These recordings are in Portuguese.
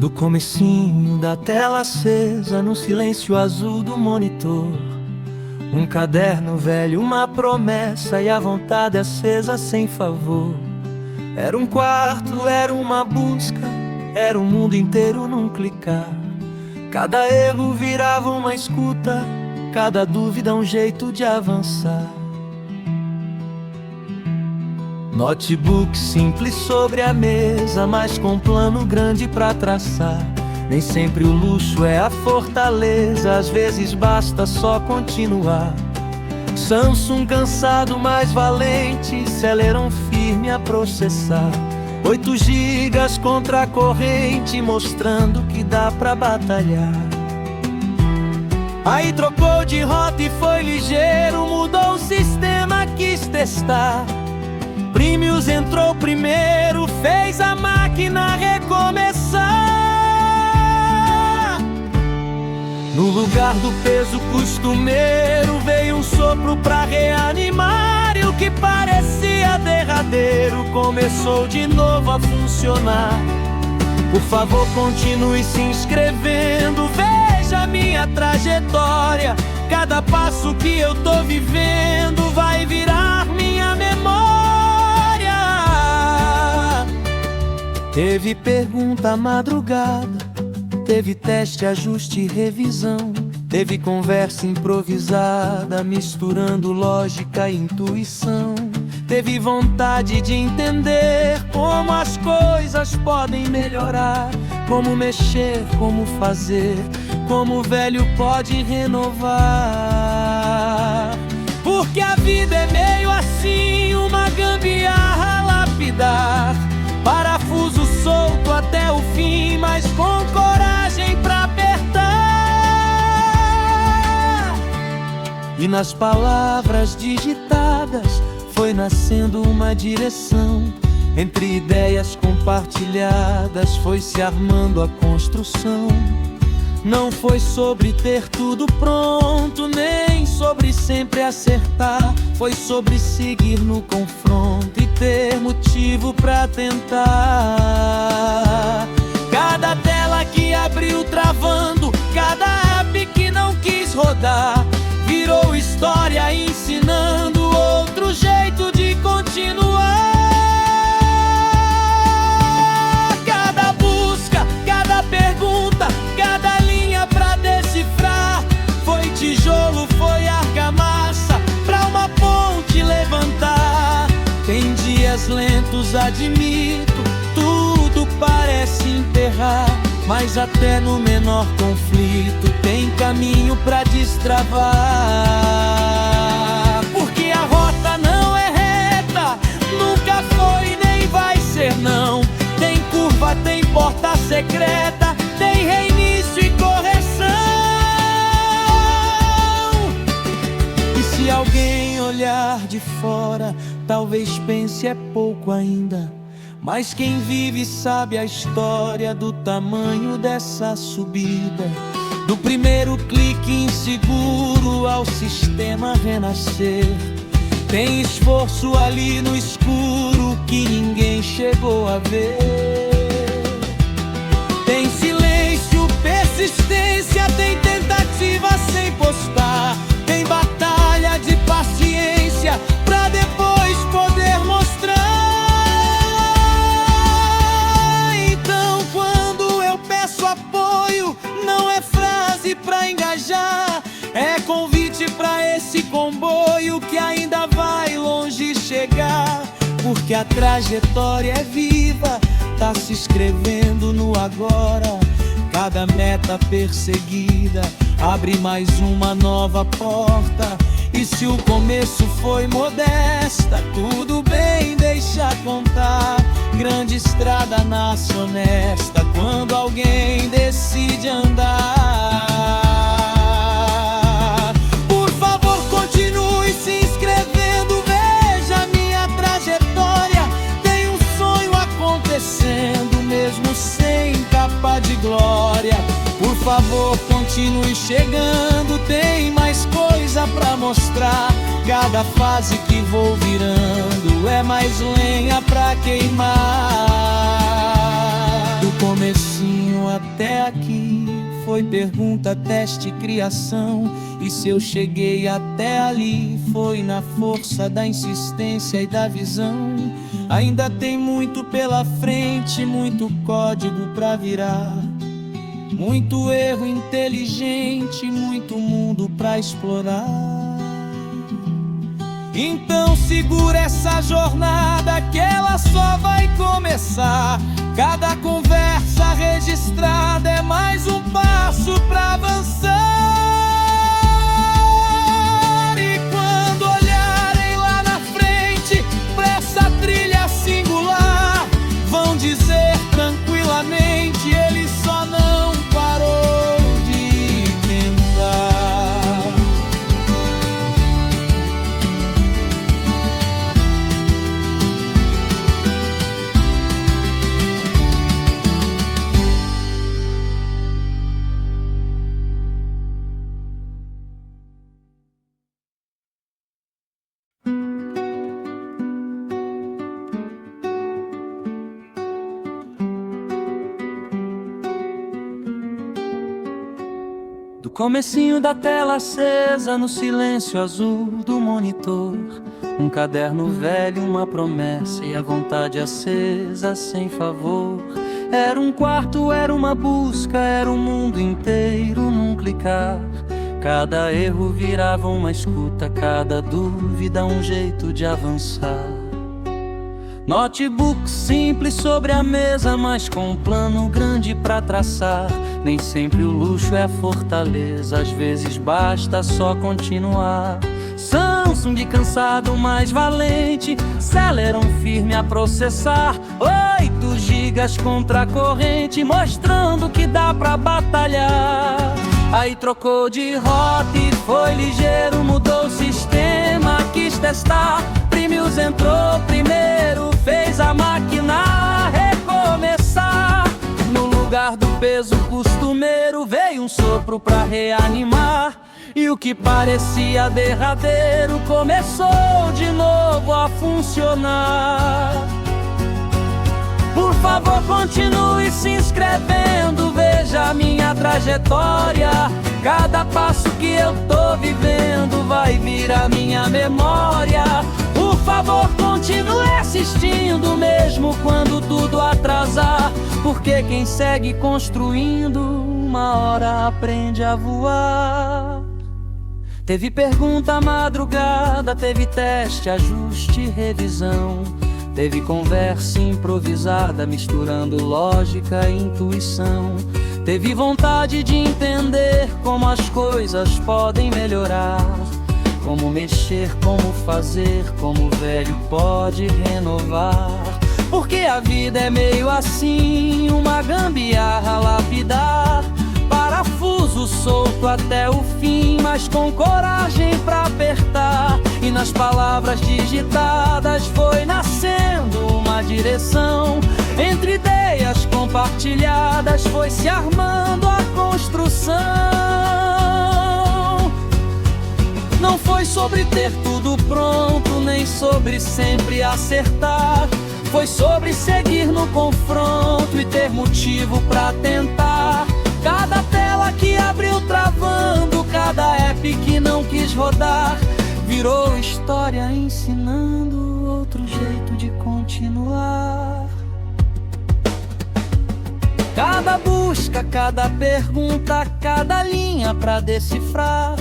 Do comecinho da tela acesa, no silêncio azul do monitor, um caderno velho, uma promessa e a vontade acesa sem favor. Era um quarto, era uma busca, era o mundo inteiro num clicar. Cada erro virava uma escuta, cada dúvida um jeito de avançar. Notebook simples sobre a mesa, mas com plano grande pra traçar. Nem sempre o luxo é a fortaleza, às vezes basta só continuar. Samsung cansado, mais valente, Celeron firme a processar. 8 gigas contra a corrente, mostrando que dá pra batalhar. Aí trocou de rota e foi ligeiro, mudou o sistema, quis testar. Premius entrou primeiro, fez a máquina recomeçar. No lugar do peso costumeiro, veio um sopro pra reanimar. E o que parecia derradeiro começou de novo a funcionar. Por favor, continue se inscrevendo, veja minha trajetória. Cada passo que eu tô vivendo vai virar minha memória. Teve pergunta à madrugada, teve teste, ajuste e revisão. Teve conversa improvisada, misturando lógica e intuição. Teve vontade de entender como as coisas podem melhorar. Como mexer, como fazer, como o velho pode renovar. Porque a vida é meio assim, uma gambiarra lapidar. Parafuso solto até o fim, mas com coragem pra apertar. E nas palavras digitadas foi nascendo uma direção. Entre ideias compartilhadas foi se armando a construção. Não foi sobre ter tudo pronto, nem sobre sempre acertar. Foi sobre seguir no confronto e ter motivo pra tentar. Cada tela que abriu travando, cada app que não quis rodar, virou história ensinando outro jeito de continuar. Cada busca, cada pergunta, cada linha pra decifrar, foi tijolo, foi argamassa pra uma ponte levantar. Tem dias lentos, admito, tudo parece emperrar, mas até no menor conflito tem caminho pra destravar. Porque a rota não é reta, nunca foi nem vai ser não. Tem curva, tem porta secreta, tem reinício e correção. E se alguém olhar de fora, talvez pense é pouco ainda, mas quem vive sabe a história do tamanho dessa subida. Do primeiro clique inseguro ao sistema renascer, tem esforço ali no escuro que ninguém chegou a ver. Tem silêncio, persistência, tem tentativa sem postar. Tem batalha de paciência pra depois poder mostrar. Então quando eu peço apoio, não é frase pra engajar, é convite pra esse comboio que ainda vai longe chegar. Porque a trajetória é viva, tá se escrevendo no agora. Cada meta perseguida abre mais uma nova porta. E se o começo foi modesta, tudo bem, deixa contar. Grande estrada nasce honesta quando alguém decide andar. Por favor, continue se inscrevendo, veja minha trajetória. Tem um sonho acontecendo, mesmo sem capa de glória. Por favor, continue chegando, tem mais coisa pra mostrar. Cada fase que vou virando é mais lenha pra queimar. Do comecinho até aqui foi pergunta, teste, criação. E se eu cheguei até ali foi na força da insistência e da visão. Ainda tem muito pela frente, muito código pra virar, muito erro inteligente, muito mundo pra explorar. Então segura essa jornada que ela só vai começar. Cada conversa registrada é mais um passo pra avançar. E quando olharem lá na frente pra essa trilha singular, vão dizer tranquilamente: ele só não parou de tentar. Do comecinho da tela acesa, no silêncio azul do monitor, um caderno velho, uma promessa e a vontade acesa sem favor. Era um quarto, era uma busca, era um mundo inteiro num clicar. Cada erro virava uma escuta, cada dúvida um jeito de avançar. Notebook simples sobre a mesa, mas com um plano grande pra traçar. Nem sempre o luxo é a fortaleza, às vezes basta só continuar. Samsung cansado, mais valente, Celeron firme a processar. 8 gigas contra a corrente, mostrando que dá pra batalhar. Aí trocou de rota e foi ligeiro, mudou o sistema, quis testar. Premius entrou primeiro, fez a máquina recomeçar. No lugar do peso costumeiro veio um sopro pra reanimar. E o que parecia derradeiro começou de novo a funcionar. Por favor, continue se inscrevendo, veja a minha trajetória. Cada passo que eu tô vivendo vai vir à minha memória. Por favor, continue assistindo, mesmo quando tudo atrasar, porque quem segue construindo, uma hora aprende a voar. Teve pergunta à madrugada, teve teste, ajuste, revisão. Teve conversa improvisada, misturando lógica e intuição. Teve vontade de entender como as coisas podem melhorar, como mexer, como fazer, como o velho pode renovar. Porque a vida é meio assim, uma gambiarra lapidar. Parafuso solto até o fim, mas com coragem pra apertar. E nas palavras digitadas foi nascendo uma direção. Entre ideias compartilhadas foi se armando a construção. Não foi sobre ter tudo pronto, nem sobre sempre acertar. Foi sobre seguir no confronto e ter motivo pra tentar. Cada tela que abriu travando, cada app que não quis rodar, virou história ensinando outro jeito de continuar. Cada busca, cada pergunta, cada linha pra decifrar.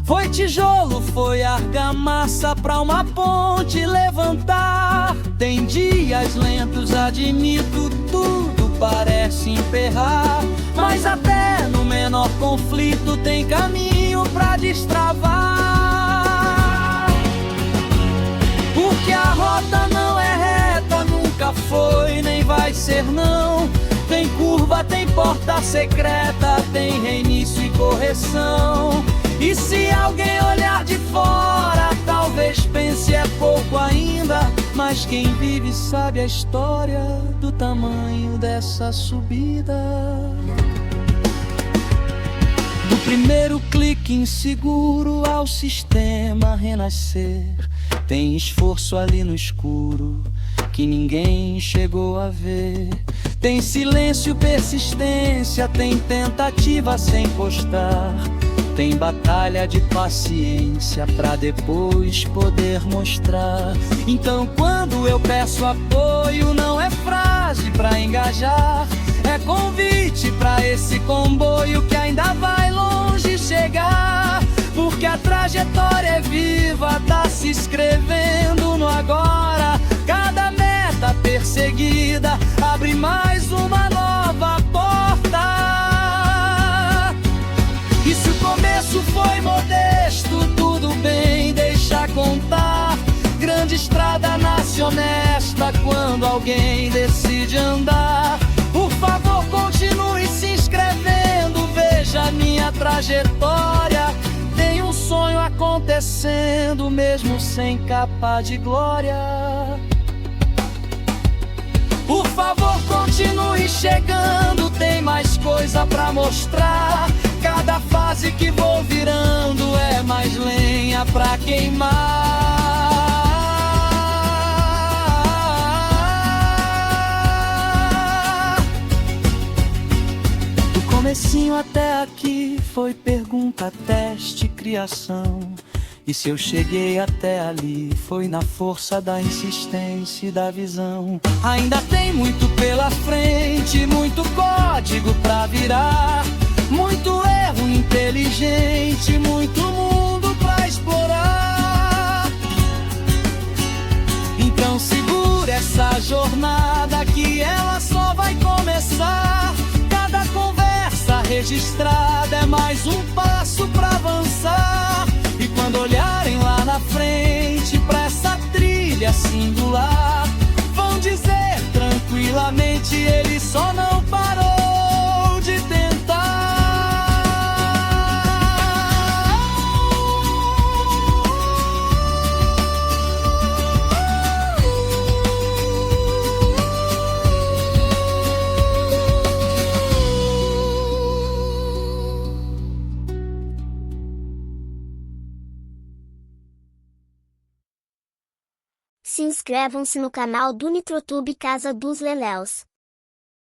Foi tijolo, foi argamassa pra uma ponte levantar. Tem dias lentos, admito, tudo parece emperrar, mas até no menor conflito tem caminho pra destravar. Porque a rota não é reta, nunca foi, nem vai ser não. Tem curva, tem porta secreta, tem reinício e correção. E se alguém olhar de fora, talvez pense é pouco ainda, mas quem vive sabe a história do tamanho dessa subida. Do primeiro clique inseguro ao sistema renascer, tem esforço ali no escuro que ninguém chegou a ver. Tem silêncio, persistência, tem tentativa sem postar. Tem batalha de paciência pra depois poder mostrar. Então quando eu peço apoio, não é frase pra engajar, é convite pra esse comboio que ainda vai longe chegar. Porque a trajetória é viva, tá se escrevendo no agora. Cada meta perseguida abre mais uma nova porta. E se o começo foi modesto, tudo bem, deixa contar. Grande estrada nasce honesta quando alguém decide andar. Por favor, continue se inscrevendo, veja minha trajetória. Tem um sonho acontecendo mesmo sem capa de glória. Por favor, continue chegando, tem mais coisa pra mostrar. Cada fase que vou virando é mais lenha pra queimar. Do comecinho até aqui foi pergunta, teste, criação. E se eu cheguei até ali, foi na força da insistência e da visão. Ainda tem muito pela frente, muito código pra virar, muito erro inteligente, muito mundo pra explorar. Então segura essa jornada que ela só vai começar. Cada conversa registrada é mais um passo pra avançar. E quando olharem lá na frente pra essa trilha singular, vão dizer tranquilamente, ele só não parou de tentar. Se inscrevam-se no canal do Nitrotube Casa dos Leléus.